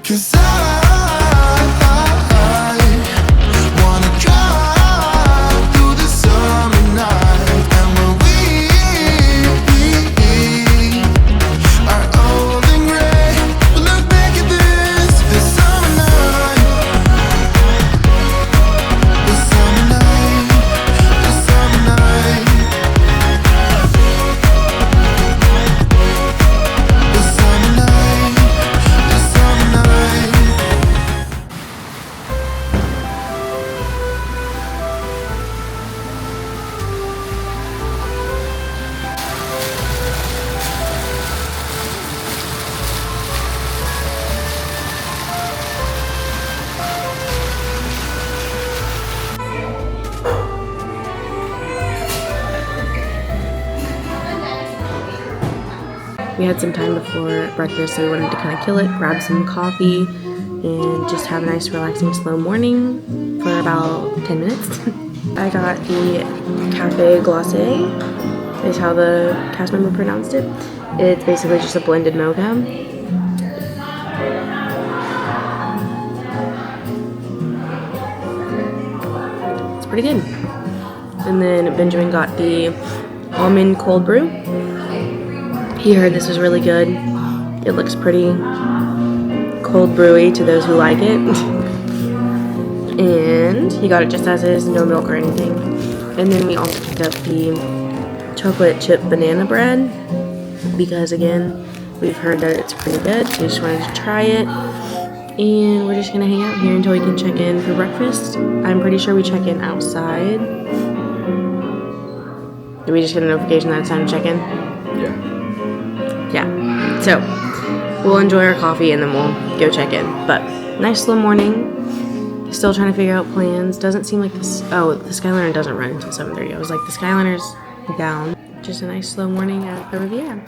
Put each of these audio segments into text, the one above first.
'Cause I wanna drive through the summer night. And when we are old and gray, we'll look back at this summer night. The summer night, the summer night. The summer night, the summer night. We had some time before breakfast, so we wanted to kind of kill it, grab some coffee, and just have a nice, relaxing, slow morning for about 10 minutes. I got the Cafe Glacé, is how the cast member pronounced it. It's basically just a blended mocha. It's pretty good. And then Benjamin got the almond cold brew. He heard this was really good. It looks pretty cold brewy to those who like it. And he got it just as is, no milk or anything. And then we also picked up the chocolate chip banana bread because, again, we've heard that it's pretty good. So we just wanted to try it. And we're just gonna hang out here until we can check in for breakfast. I'm pretty sure we check in outside. Did we just get a notification that it's time to check in? Yeah, so we'll enjoy our coffee and then we'll go check in. But nice slow morning. Still trying to figure out plans. Doesn't seem like this. Oh, the Skyliner doesn't run until 7:30. I was like, the Skyliner's down. Just a nice slow morning at the Riviera.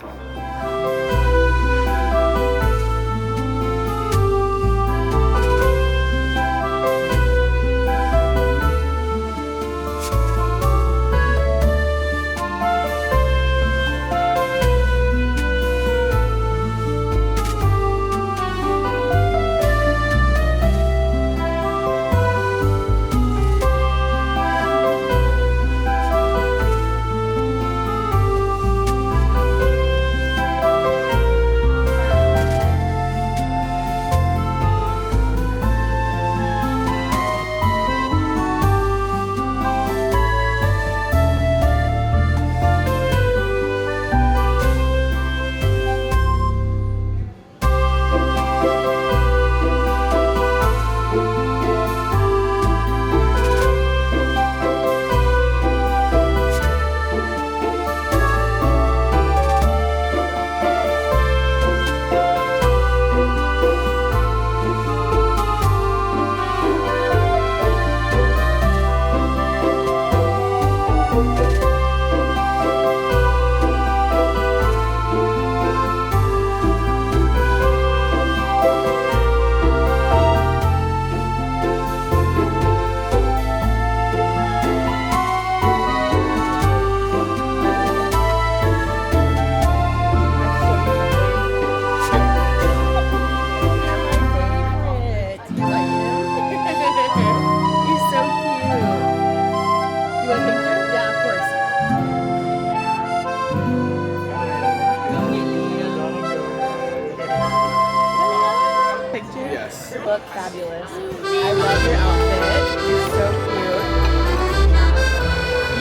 Look fabulous. I love your outfit. You're so cute.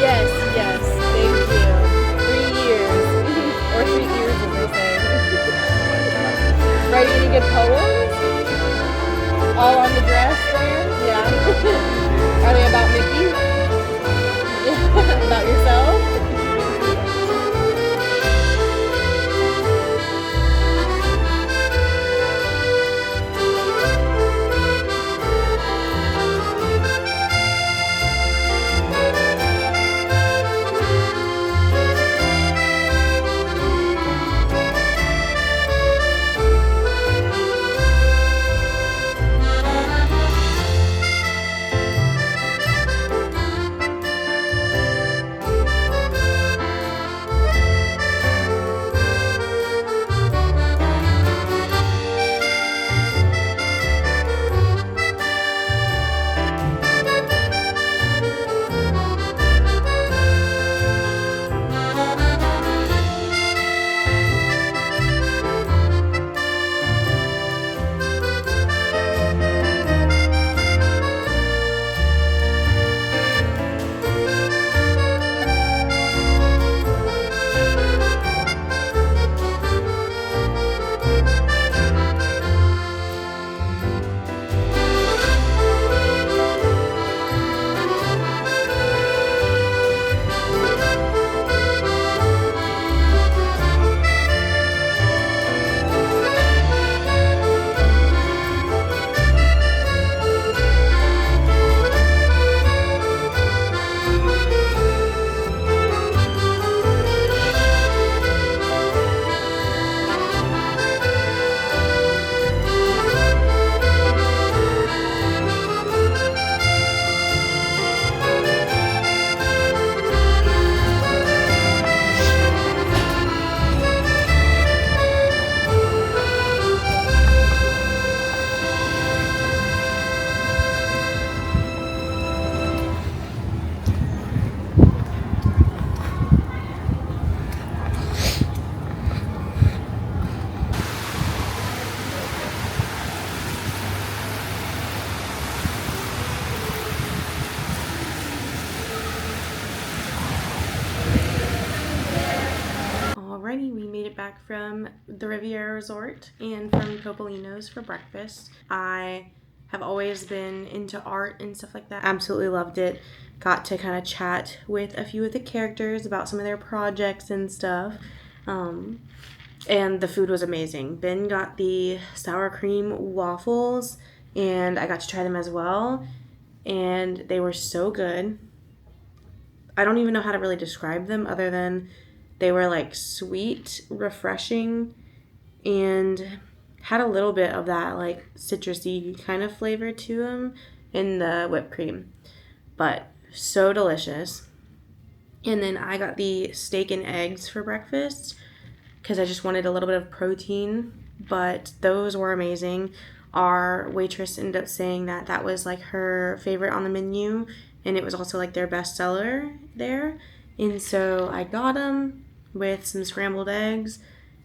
Yes, yes. Thank you. 3 years. Or 3 years, as they say. Writing any good poems? All on the dress there? Yeah. Are they about Mickey? About yourself? it back from the Riviera Resort and from Topolino's for breakfast. I have always been into art and stuff like that. Absolutely loved it. Got to kind of chat with a few of the characters about some of their projects and stuff. And the food was amazing. Ben got the sour cream waffles, and I got to try them as well. And they were so good. I don't even know how to really describe them other than they were like sweet, refreshing, and had a little bit of that like citrusy kind of flavor to them in the whipped cream. But so delicious. And then I got the steak and eggs for breakfast because I just wanted a little bit of protein, but those were amazing. Our waitress ended up saying that that was like her favorite on the menu, and it was also like their best seller there. And so I got them with some scrambled eggs,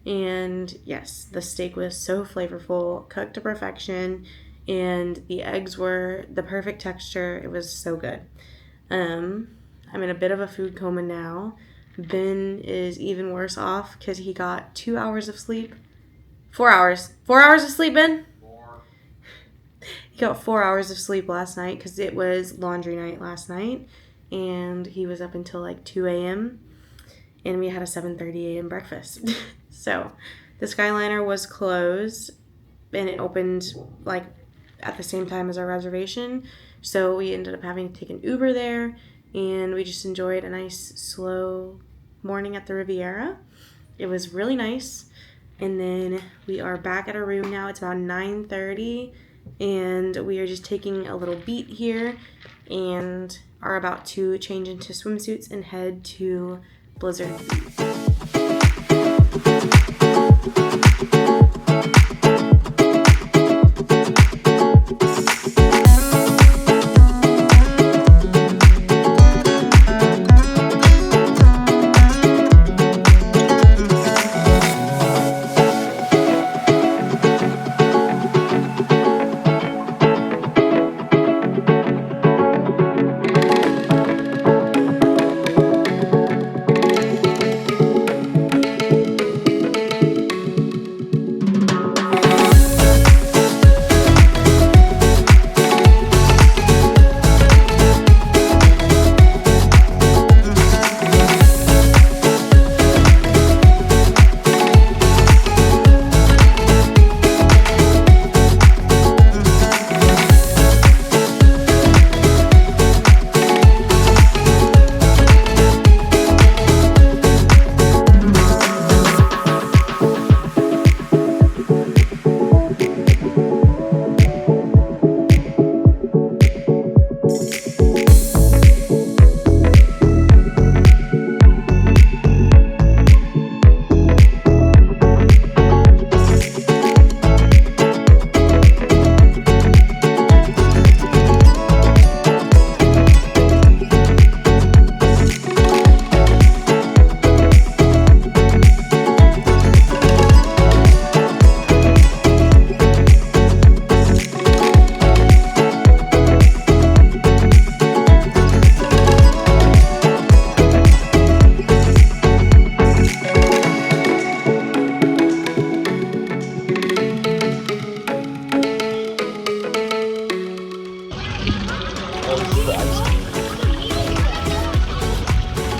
and yes, the steak was so flavorful, cooked to perfection, and the eggs were the perfect texture. It was so good. I'm in a bit of a food coma now. Ben is even worse off because he got 2 hours of sleep. 4 hours. 4 hours of sleep, Ben? He got 4 hours of sleep last night because it was laundry night last night, and he was up until like 2 a.m. and we had a 7:30 a.m. breakfast. So the Skyliner was closed, and it opened like at the same time as our reservation. So we ended up having to take an Uber there, and we just enjoyed a nice slow morning at the Riviera. It was really nice. And then we are back at our room now. It's about 9:30, and we are just taking a little beat here and are about to change into swimsuits and head to Blizzard.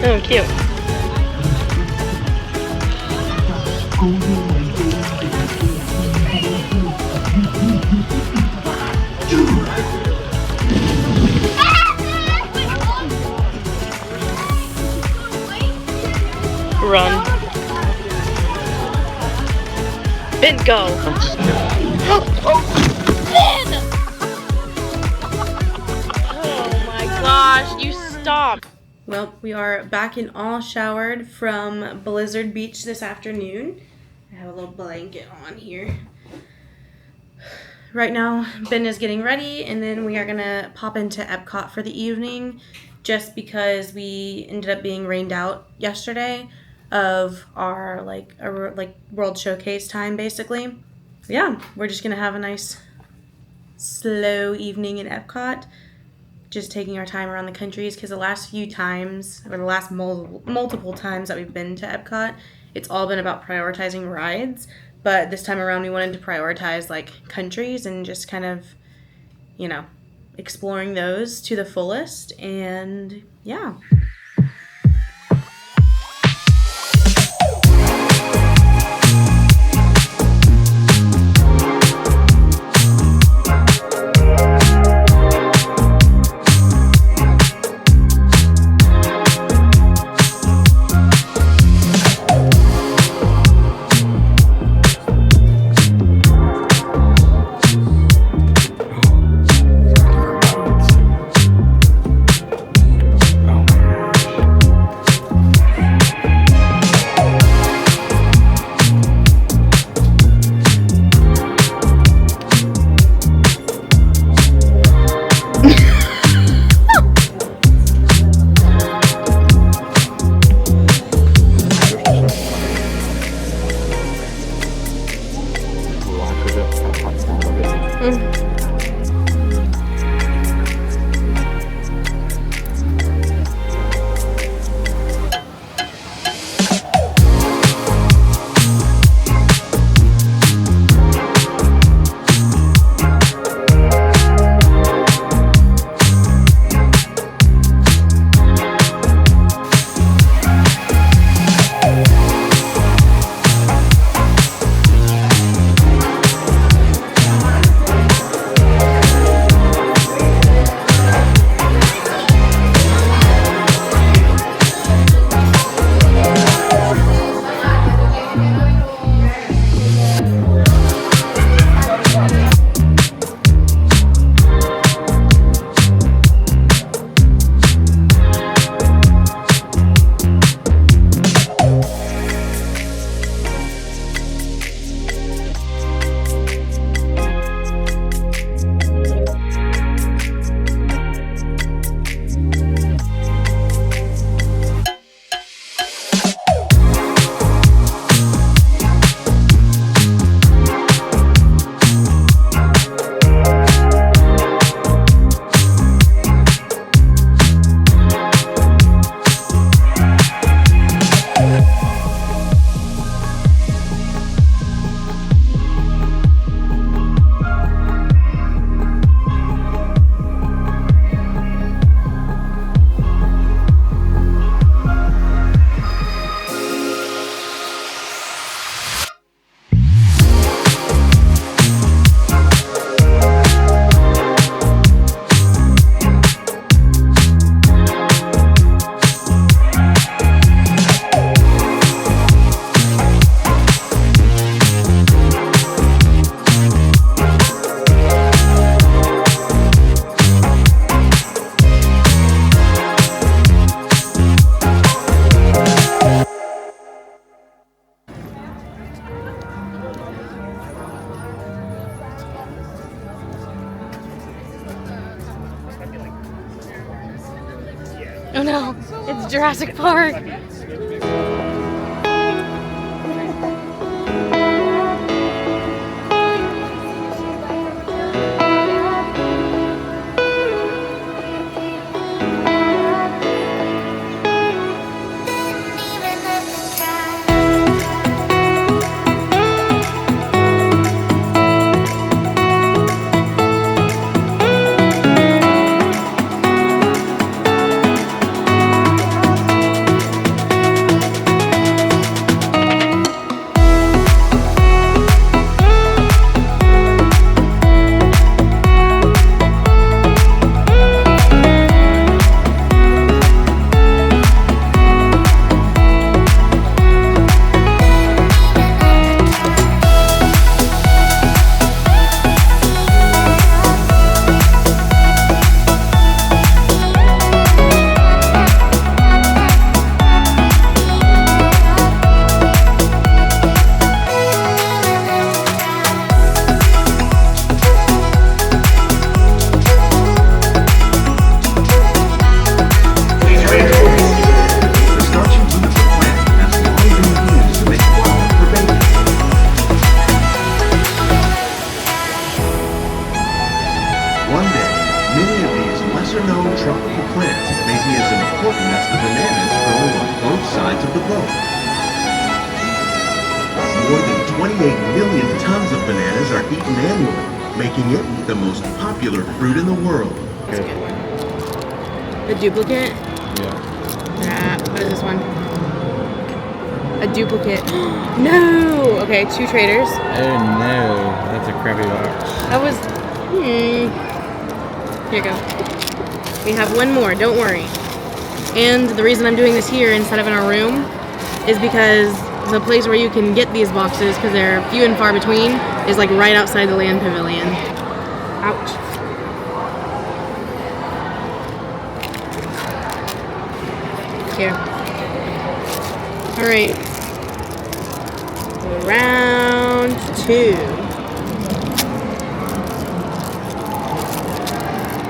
Oh, cute. Run. Ben, go. Ben! Oh my gosh, you stop. Well, we are back and all showered from Blizzard Beach this afternoon. I have a little blanket on here. Right now, Ben is getting ready, and then we are gonna pop into EPCOT for the evening, just because we ended up being rained out yesterday of our like World Showcase time, basically. Yeah, we're just gonna have a nice slow evening in EPCOT, just taking our time around the countries, because the last few times, or the last multiple times that we've been to EPCOT, it's all been about prioritizing rides. But this time around, we wanted to prioritize like countries and just kind of, you know, exploring those to the fullest. And yeah. Oh no, it's Jurassic Park. One day, many of these lesser-known tropical plants may be as important as the bananas growing on both sides of the globe. More than 28 million tons of bananas are eaten annually, making it the most popular fruit in the world. That's good. The duplicate? Yeah. What is this one? A duplicate. No! Okay, 2 traders. Oh no, that's a crappy box. That was... Here you go. We have one more, don't worry. And the reason I'm doing this here instead of in our room is because the place where you can get these boxes, because they're few and far between, is like right outside the land pavilion. Ouch. Here. Alright. Round 2.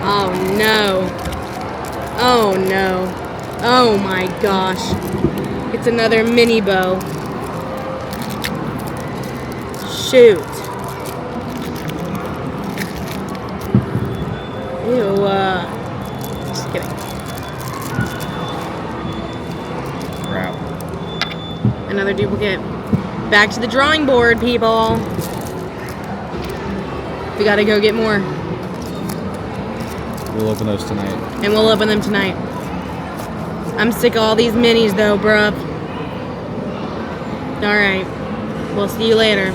Oh no. Oh no. Oh my gosh. It's another mini bow. Shoot. Ew. Just kidding. Crap. Another duplicate. Back to the drawing board, people. We gotta go get more. We'll open those tonight. And we'll open them tonight. I'm sick of all these minis though, bruh. Alright. We'll see you later.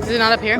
Is it not up here?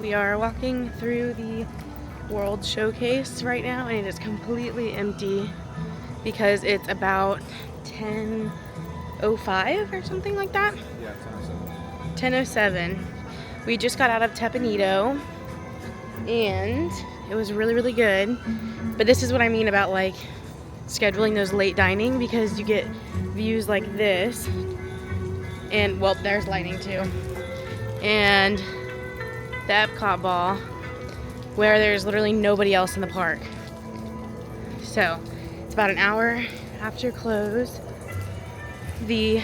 We are walking through the World Showcase right now, and it is completely empty because it's about 10:05 or something like that. Yeah, 10:07. 10:07. We just got out of Teppan Edo, and it was really, really good. But this is what I mean about like scheduling those late dining, because you get views like this, and well, there's lighting too, and the EPCOT ball, where there's literally nobody else in the park. So it's about an hour after close. The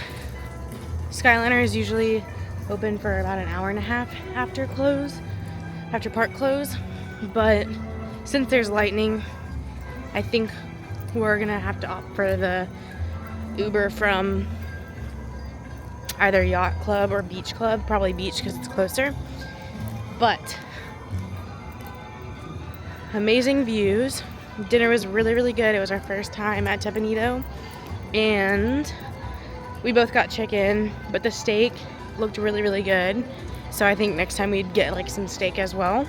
Skyliner is usually open for about an hour and a half after close, after park close. But since there's lightning, I think we're gonna have to opt for the Uber from either Yacht Club or Beach Club, probably Beach because it's closer. But amazing views. Dinner was really, really good. It was our first time at Teppan Edo, and we both got chicken, but the steak looked really, really good. So I think next time we'd get like some steak as well.